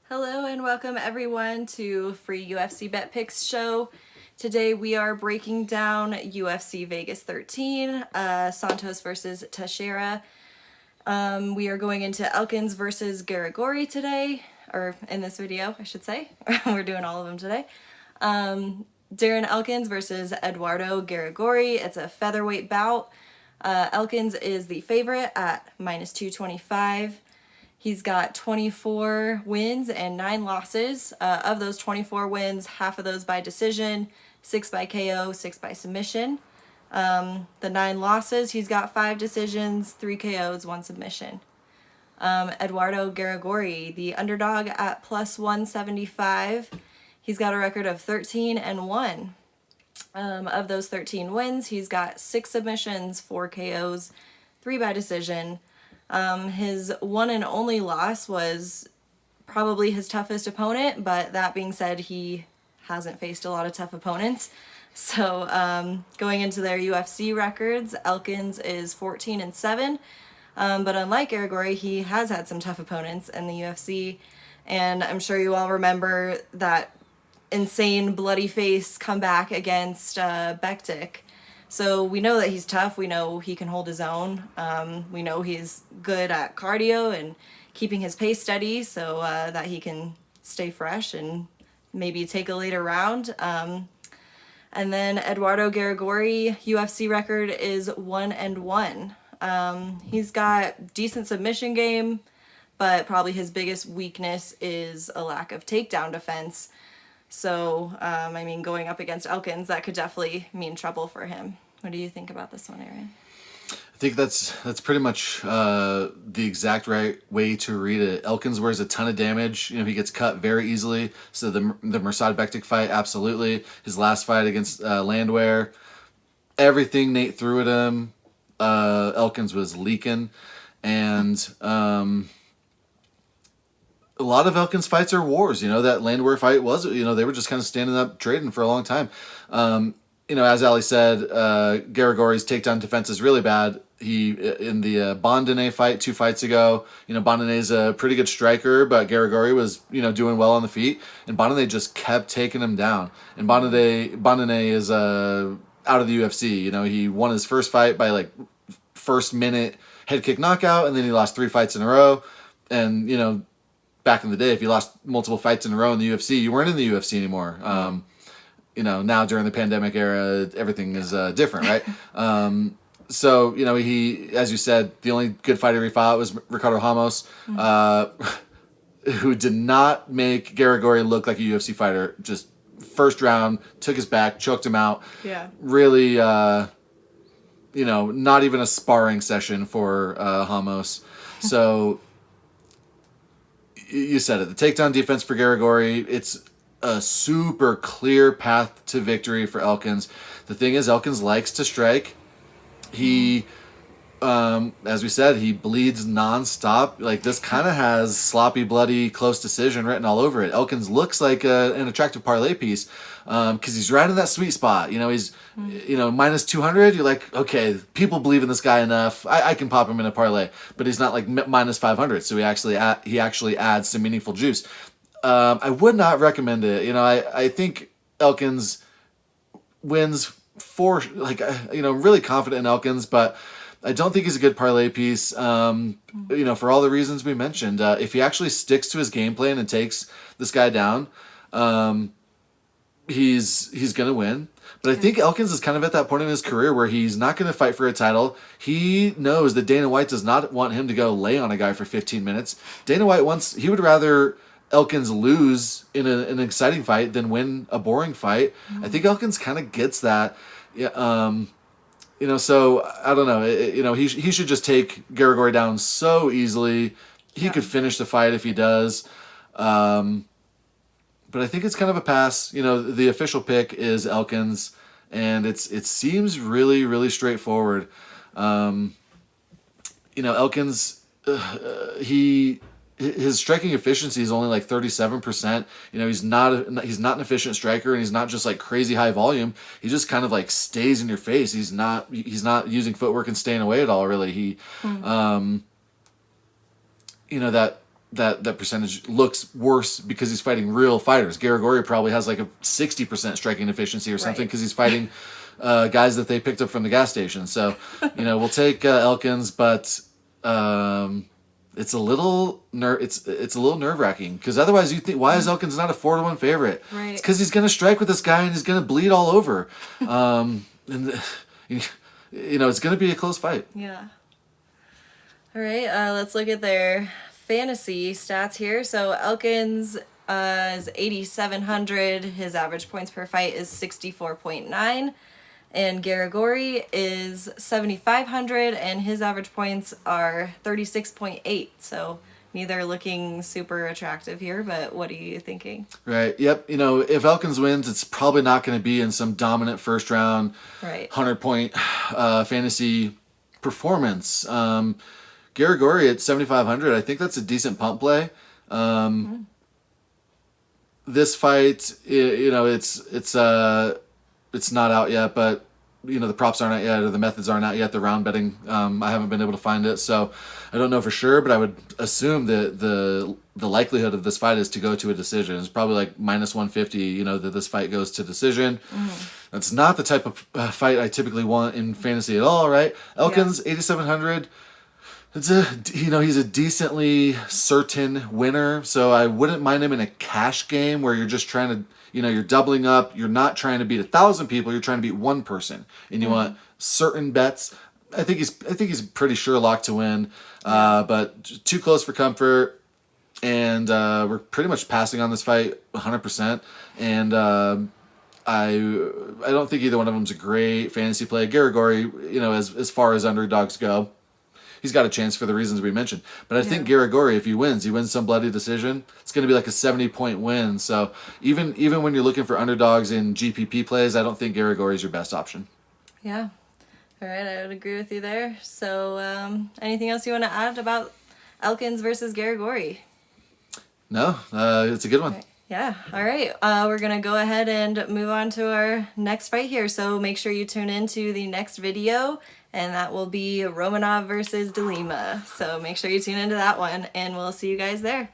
Hello and welcome everyone to Free UFC Bet Picks show. Today we are breaking down UFC Vegas 13, Santos versus Teixeira. We are going into Elkins versus Garagorri today, or in this video, I should say. We're doing all of them today. Darren Elkins versus Eduardo Garagorri. It's a featherweight bout. Elkins is the favorite at minus 225. He's got 24 wins and 9 losses. Of those 24 wins, half of those by decision, 6 by KO, 6 by submission. The 9 losses, he's got 5 decisions, 3 KOs, 1 submission. Eduardo Garagorri, the underdog at plus 175. He's got a record of 13-1. Of those 13 wins, he's got 6 submissions, 4 KOs, 3 by decision. His one and only loss was probably his toughest opponent, but that being said, he hasn't faced a lot of tough opponents. So going into their UFC records, Elkins is 14-7, but unlike Garagorri, he has had some tough opponents in the UFC, and I'm sure you all remember that insane bloody face comeback against Bektic. So we know that he's tough. We know he can hold his own. We know he's good at cardio and keeping his pace steady so that he can stay fresh and maybe take a later round. And then Eduardo Garagorri, UFC record is 1-1. He's got decent submission game, but probably his biggest weakness is a lack of takedown defense. So, going up against Elkins, that could definitely mean trouble for him. What do you think about this one, Aaron? I think that's pretty much the exact right way to read it. Elkins wears a ton of damage. He gets cut very easily. So the Mirsad Bektic fight, absolutely. His last fight against Landwehr, everything Nate threw at him, Elkins was leaking. And a lot of Elkins fights are wars. That Landwehr fight was, they were just kind of standing up trading for a long time. As Ali said, Garagorri's takedown defense is really bad. He, in the Bondene fight 2 fights ago, Bondene's a pretty good striker, but Garagorri was, doing well on the feet, and Bondene just kept taking him down. And Bondene is out of the UFC. He won his first fight by first minute head kick knockout, and then he lost 3 fights in a row. And, back in the day, if you lost multiple fights in a row in the UFC, you weren't in the UFC anymore. Now during the pandemic era, everything is different, right? So, he, as you said, the only good fighter he fought was Ricardo Ramos, who did not make Garagorri look like a UFC fighter. Just first round, took his back, choked him out. Yeah. Really, not even a sparring session for Ramos. So, you said it. The takedown defense for Garagorri, it's a super clear path to victory for Elkins. The thing is, Elkins likes to strike. He, as we said, he bleeds nonstop. This kind of has sloppy, bloody, close decision written all over it. Elkins looks like an attractive parlay piece because he's right in that sweet spot. He's, minus 200. You're like, okay, people believe in this guy enough. I can pop him in a parlay, but he's not minus 500. So he actually adds some meaningful juice. I would not recommend it. I think Elkins wins really confident in Elkins, but I don't think he's a good parlay piece, for all the reasons we mentioned. If he actually sticks to his game plan and takes this guy down, he's going to win. But I think Elkins is kind of at that point in his career where he's not going to fight for a title. He knows that Dana White does not want him to go lay on a guy for 15 minutes. Dana White he would rather Elkins lose in an exciting fight than win a boring fight. I think Elkins kind of gets that. Yeah, so I don't know. He should just take Garagorri down so easily. He could finish the fight if he does. But I think it's kind of a pass. The official pick is Elkins, and it seems really, really straightforward. Elkins, his striking efficiency is only 37%. He's not an efficient striker, and he's not just crazy high volume. He just kind of stays in your face. He's not using footwork and staying away at all. Really, he, that that percentage looks worse because he's fighting real fighters. Garagorri probably has like a 60% striking efficiency or something because he's fighting guys that they picked up from the gas station. So, we'll take Elkins, but it's a little it's a little nerve wracking because otherwise you think, why is Elkins not a 4-1 favorite? Right. It's because he's gonna strike with this guy and he's gonna bleed all over, and it's gonna be a close fight. Yeah. All right, let's look at their fantasy stats here. So Elkins is 8,700. His average points per fight is 64.9. And Garagorri is 7,500, and his average points are 36.8. So neither looking super attractive here, but what are you thinking? Right. Yep. If Elkins wins, it's probably not going to be in some dominant first round, 100-point fantasy performance. Garagorri at 7,500, I think that's a decent pump play. This fight, it's not out yet, but the props aren't out yet, or the methods aren't out yet. The round betting, I haven't been able to find it, so I don't know for sure. But I would assume that the likelihood of this fight is to go to a decision. It's probably like -150. That this fight goes to decision. That's not the type of fight I typically want in fantasy at all, right? Elkins 8,700. It's he's a decently certain winner, so I wouldn't mind him in a cash game where you're just trying to, you're doubling up. You're not trying to beat 1,000 people. You're trying to beat one person, and you want certain bets. I think he's pretty sure lock to win, but too close for comfort, and we're pretty much passing on this fight 100%. And I don't think either one of them's a great fantasy play. Garagorri, as far as underdogs go, he's got a chance for the reasons we mentioned. But I think Garagorri, if he wins some bloody decision. It's going to be like a 70-point win. So even when you're looking for underdogs in GPP plays, I don't think Garagorri is your best option. Yeah. All right, I would agree with you there. So anything else you want to add about Elkins versus Garagorri? No, it's a good one. Okay. Yeah. All right. We're going to go ahead and move on to our next fight here. So make sure you tune in to the next video, and that will be Romanov versus De Lima. So make sure you tune into that one, and we'll see you guys there.